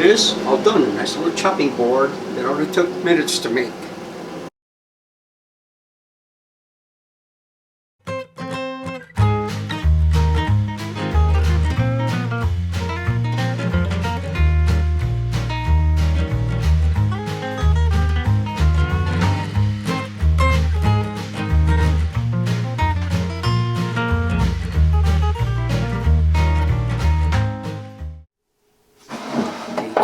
is, all done. A nice little chopping board that only took minutes to make.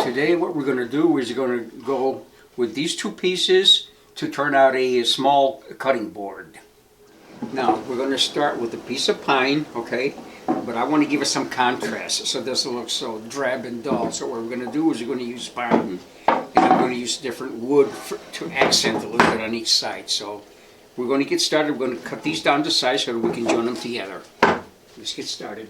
Today what we're going to do is going to go with these two pieces to turn out a small cutting board. Now we're going to start with a piece of pine, okay, but I want to give it some contrast so it doesn't look so drab and dull. So what we're going to do is we're going to use pine, and I'm going to use different wood to accent a little bit on each side. So we're going to get started. We're going to cut these down to size so that we can join them together. Let's get started.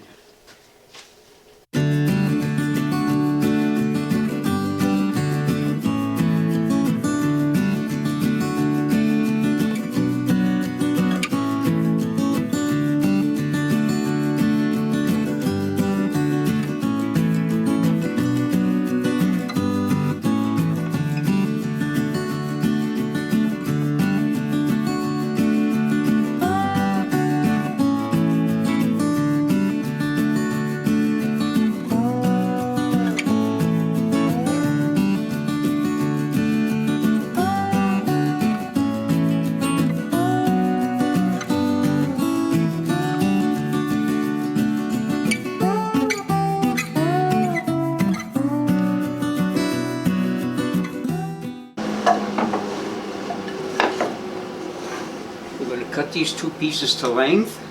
Cut these two pieces to length.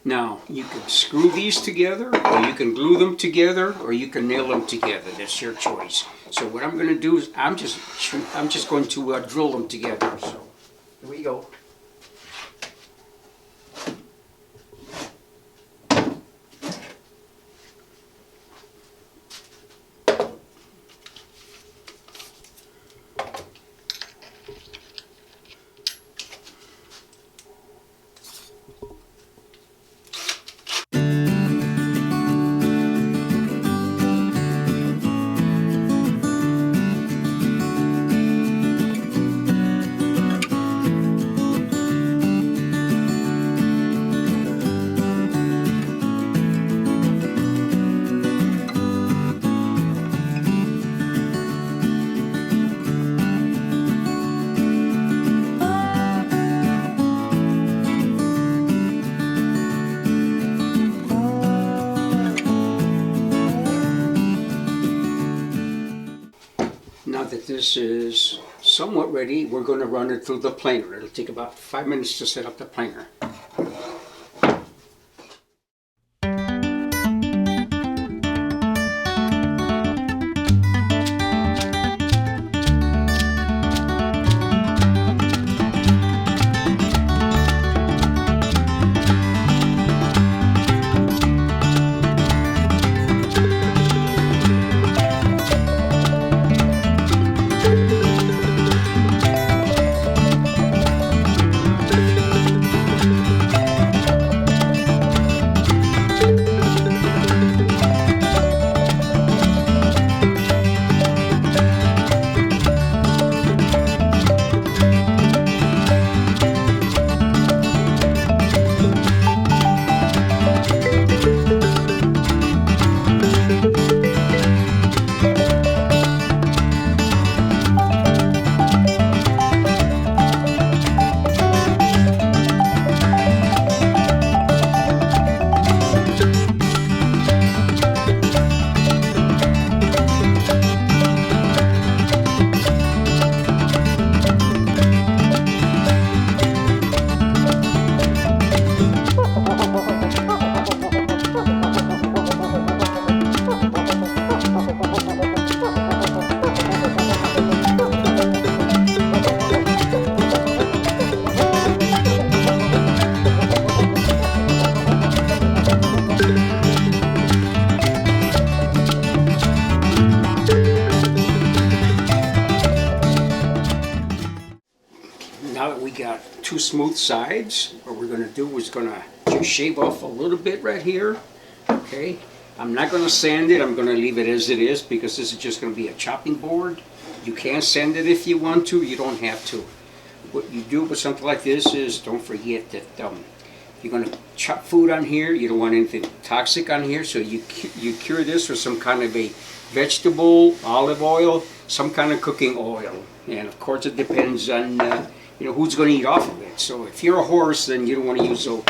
Now you can screw these together, or you can glue them together, or you can nail them together. That's your choice. So what I'm going to do is I'm just going to drill them together. So here we go. Now that this is somewhat ready, we're going to run it through the planer. It'll take about 5 minutes to set up the planer. now that we got two smooth sides, what we're going to do is going to just shave off a little bit right here. Okay, I'm not going to sand it. I'm going to leave it as it is because this is just going to be a chopping board. You can sand it if you want to. You don't have to. What you do with something like this is don't forget that you're going to chop food on here. You don't want anything toxic on here, so you cure this with some kind of a vegetable, olive oil, some kind of cooking oil. And of course it depends on who's going to eat off of it. So if you're a horse, then you don't want to use oat.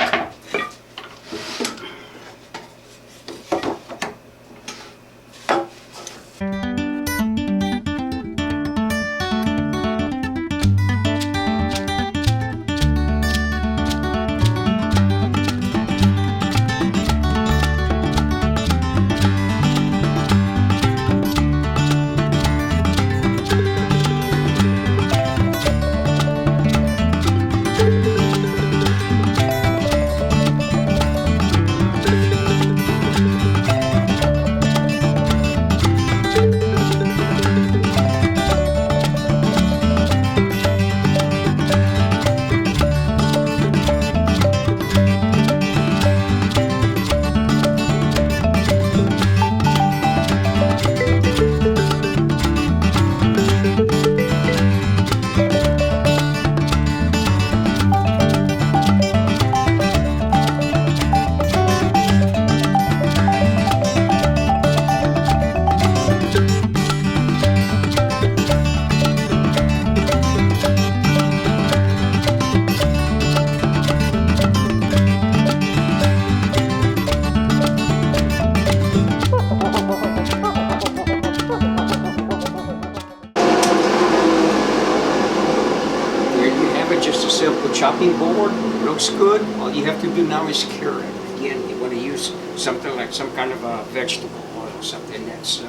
Chopping board looks good. All you have to do now is cure it. Again, you want to use something like some kind of a vegetable oil, something that's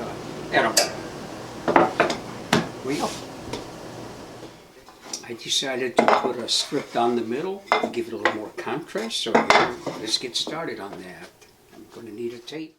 edible. Well, I decided to put a strip down the middle to give it a little more contrast. So here, let's get started on that. I'm going to need a tape.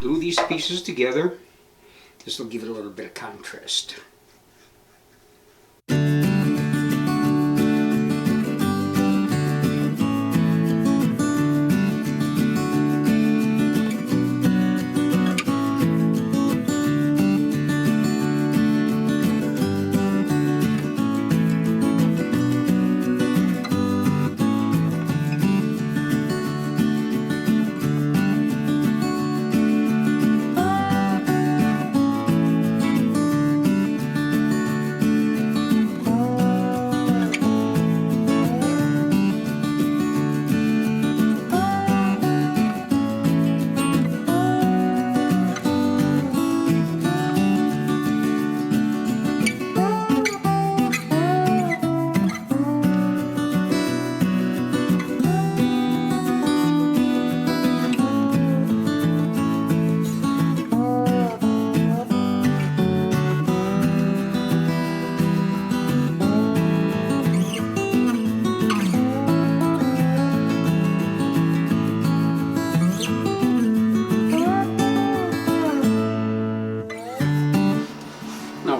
Glue these pieces together. This will give it a little bit of contrast.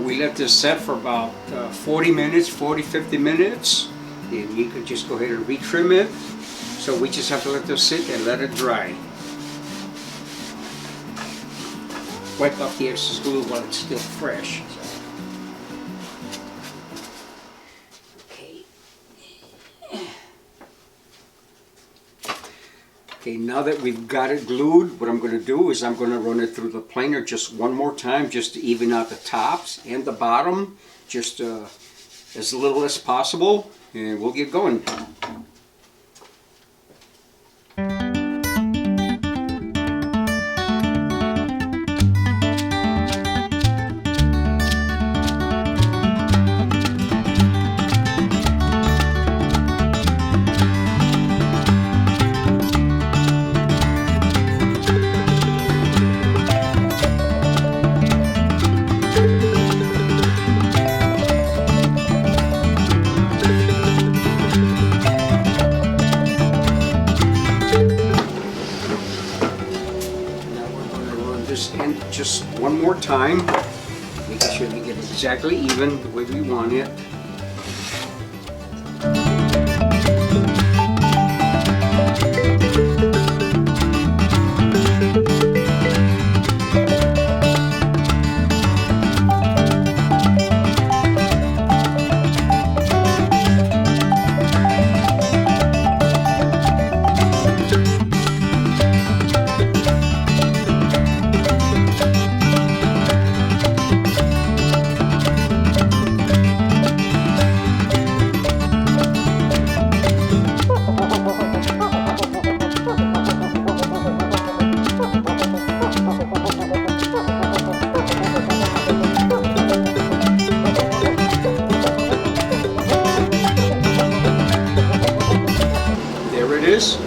We let this set for about 40 minutes, 40, 50 minutes. And you could just go ahead and retrim it. So we just have to let this sit and let it dry. Wipe off the excess glue while it's still fresh. Okay, now that we've got it glued, what I'm going to do is I'm going to run it through the planer just one more time, just to even out the tops and the bottom, just as little as possible, and we'll get going. And just one more time, making sure we get exactly even the way we want it.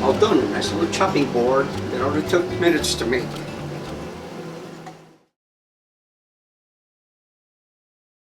All done. Nice little chopping board. It only took minutes to make.